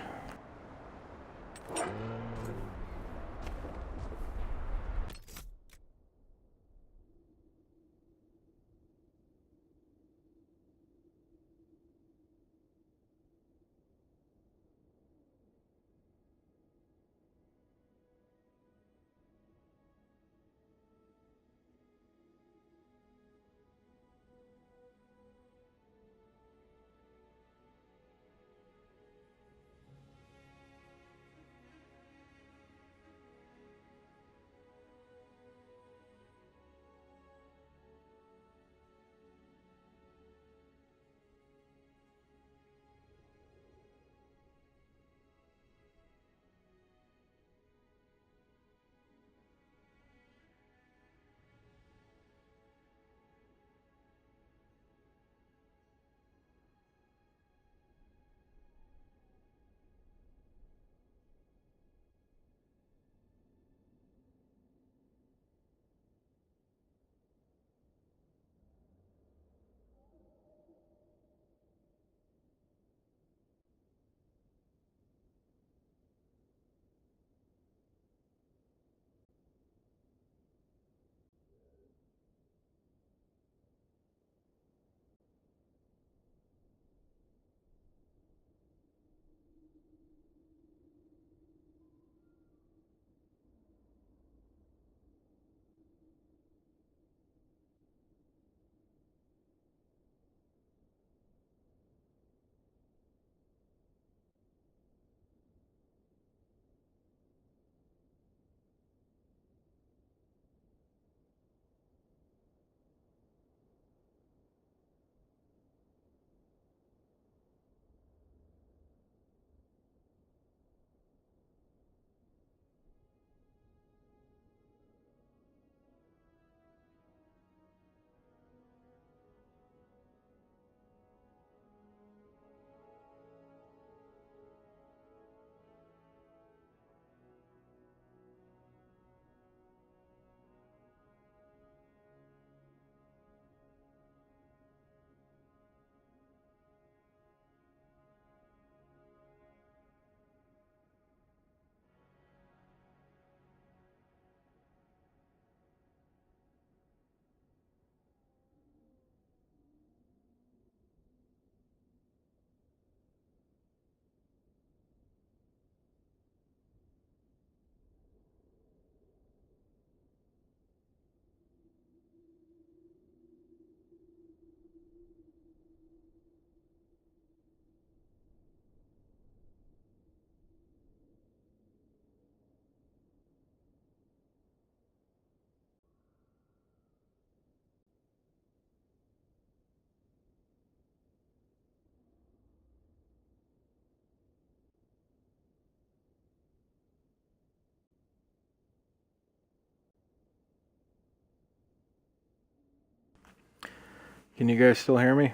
Can you guys still hear me?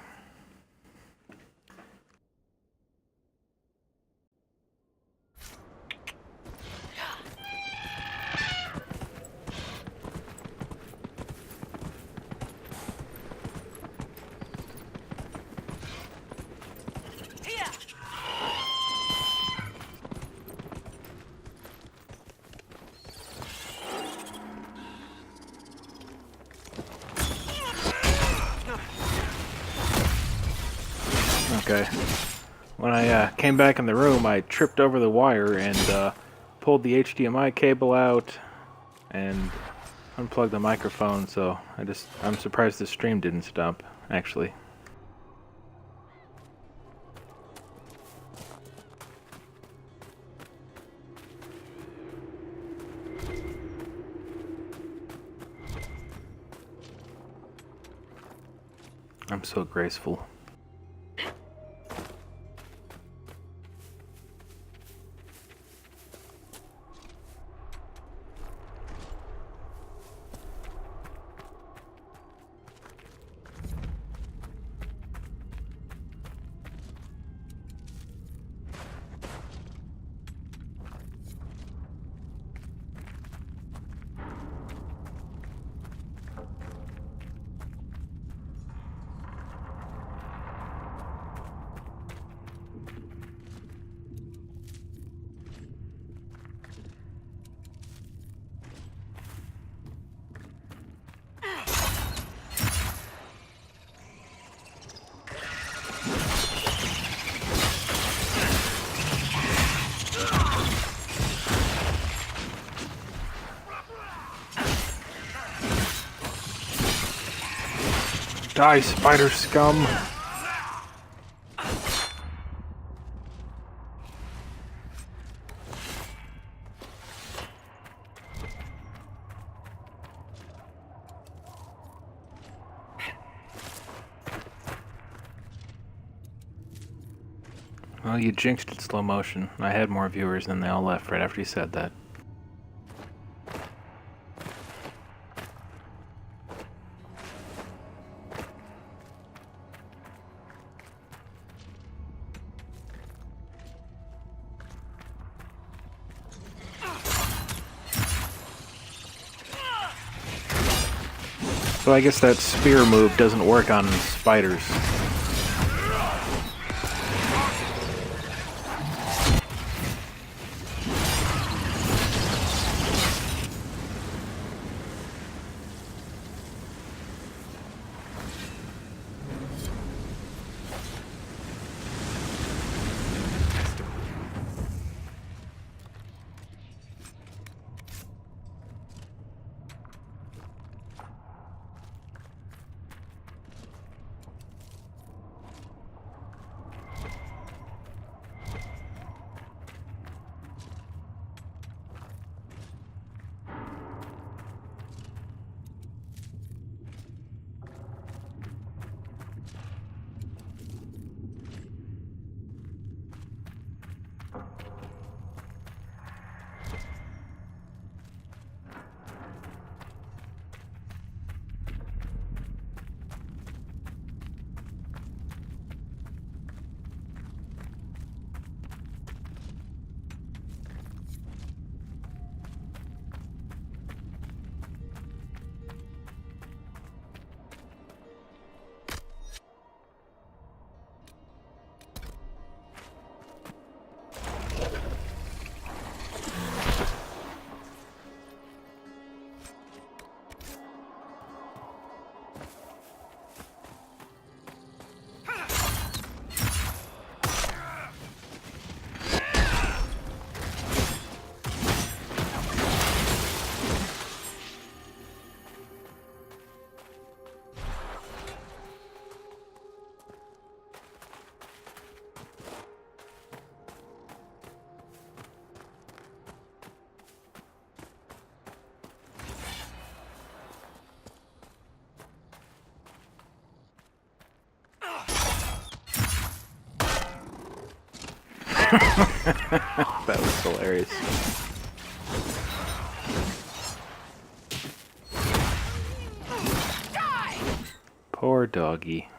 guy. When I came back in the room, I tripped over the wire and pulled the HDMI cable out and unplugged the microphone, so I'm surprised the stream didn't stop, actually. I'm so graceful. Die, spider scum! Well, you jinxed it slow motion. I had more viewers and they all left right after you said that. So I guess that spear move doesn't work on spiders. That was hilarious. Poor doggy.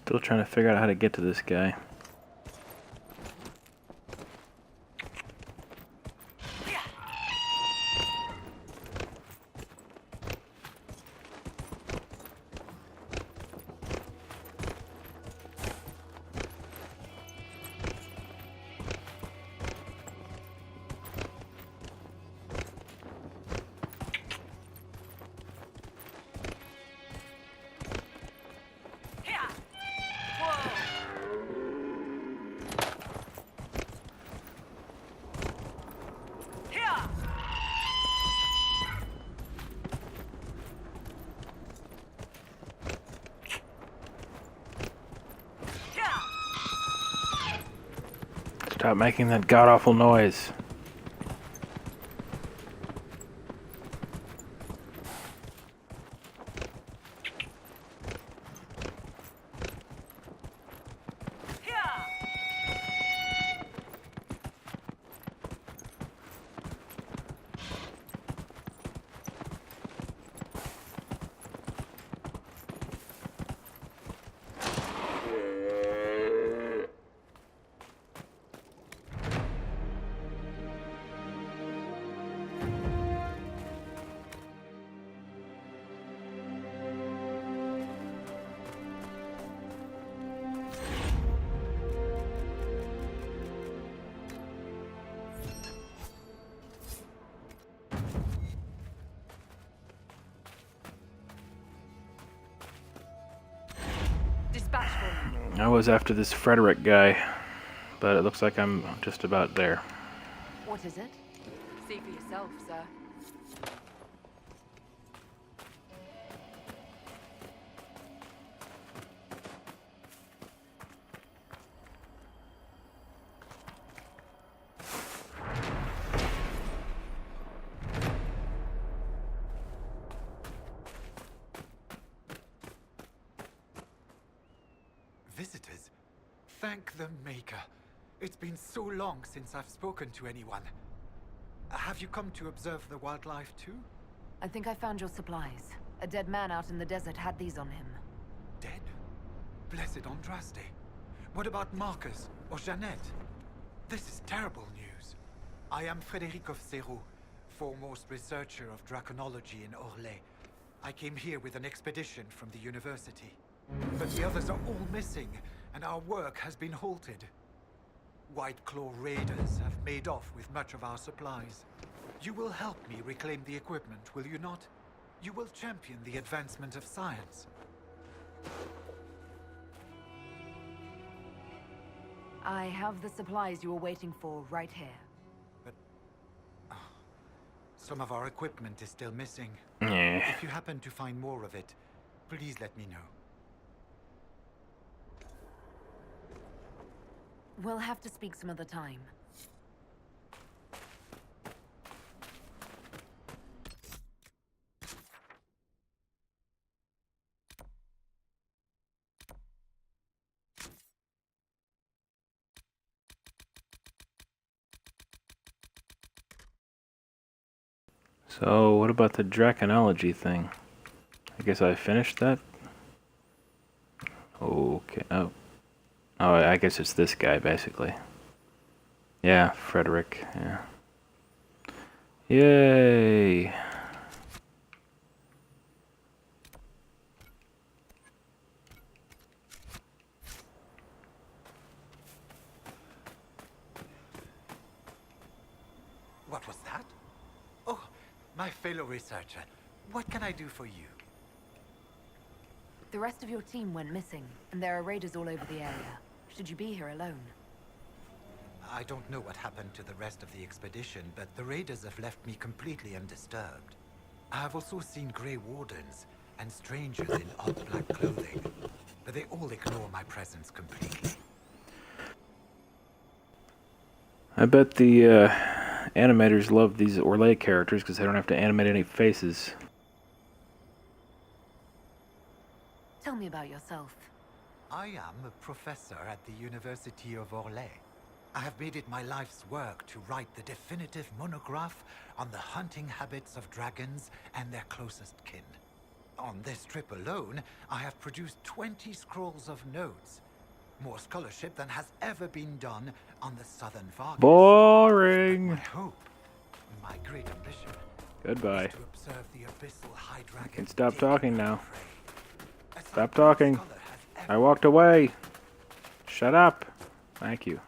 Still trying to figure out how to get to this guy. Stop making that god-awful noise. I was after this Frederick guy, but it looks like I'm just about there. What is it? See for yourself, sir. Visitors? Thank the Maker. It's been so long since I've spoken to anyone. Have you come to observe the wildlife too? I think I found your supplies. A dead man out in the desert had these on him. Dead? Blessed Andraste. What about Marcus or Jeannette? This is terrible news. I am Frédéric of Serrault, foremost researcher of draconology in Orlais. I came here with an expedition from the university. But the others are all missing, and our work has been halted. White Claw raiders have made off with much of our supplies. You will help me reclaim the equipment, will you not? You will champion the advancement of science. I have the supplies you were waiting for right here. But some of our equipment is still missing. Yeah. If you happen to find more of it, please let me know. We'll have to speak some other time. So, what about the draconology thing? I guess I finished that? Okay. Oh, I guess it's this guy, basically. Yeah, Frederick. Yeah. Yay! What was that? Oh, my fellow researcher. What can I do for you? The rest of your team went missing, and there are raiders all over the area. Should you be here alone? I don't know what happened to the rest of the expedition, but the raiders have left me completely undisturbed. I have also seen Grey Wardens and strangers in odd black clothing, but they all ignore my presence completely. I bet the animators love these Orlais characters because they don't have to animate any faces. Tell me about yourself. I am a professor at the University of Orlais. I have made it my life's work to write the definitive monograph on the hunting habits of dragons and their closest kin. On this trip alone, I have produced 20 scrolls of notes. More scholarship than has ever been done on the southern Vargas. Boring. My hope, my great ambition, Goodbye. is to observe the abyssal high dragon. Can stop dig talking and now. pray. Stop talking. I walked away. Shut up. Thank you.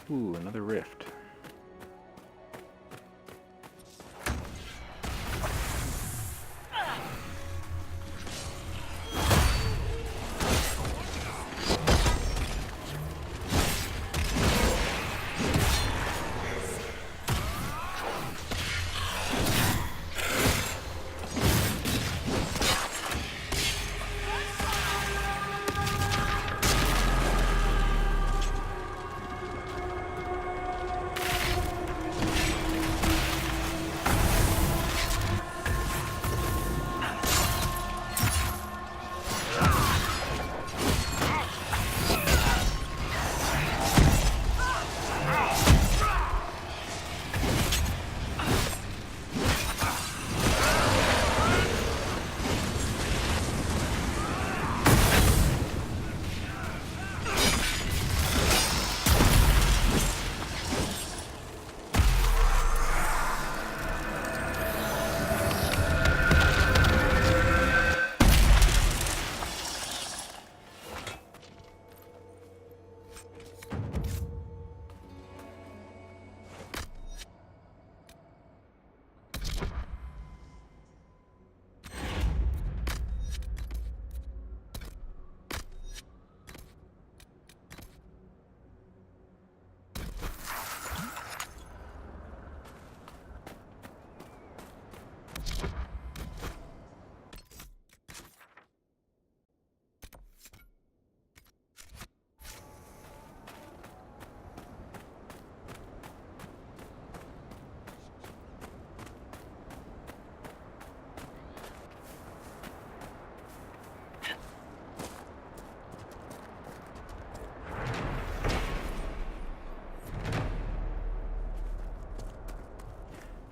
Ooh, another rift.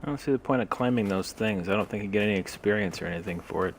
I don't see the point of climbing those things. I don't think you get any experience or anything for it.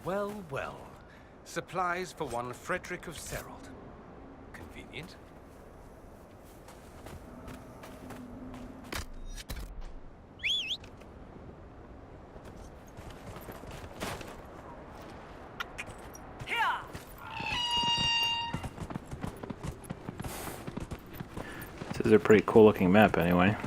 Well, well. Supplies for one Frederick of Serald. Convenient. This is a pretty cool looking map anyway.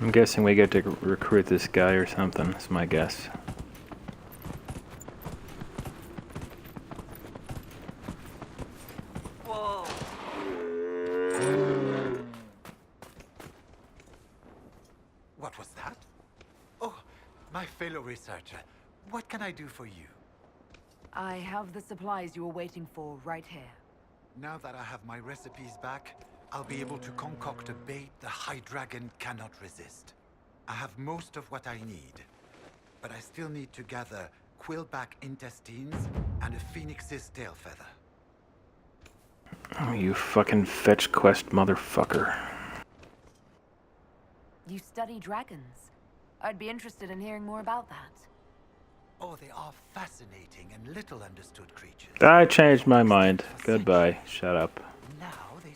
I'm guessing we get to recruit this guy or something. That's my guess. Whoa! What was that? Oh, my fellow researcher. What can I do for you? I have the supplies you were waiting for right here. Now that I have my recipes back, I'll be able to concoct a bait the High Dragon cannot resist. I have most of what I need, but I still need to gather quillback intestines and a phoenix's tail feather. Oh, you fucking fetch quest motherfucker. You study dragons. I'd be interested in hearing more about that. Oh, they are fascinating and little understood creatures. I changed my mind. Goodbye. Shut up. Now they...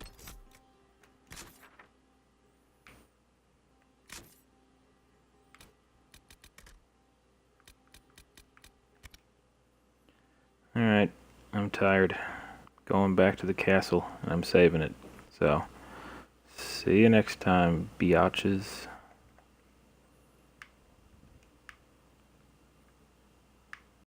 Alright, I'm tired. Going back to the castle, and I'm saving it. So, see you next time, biatches.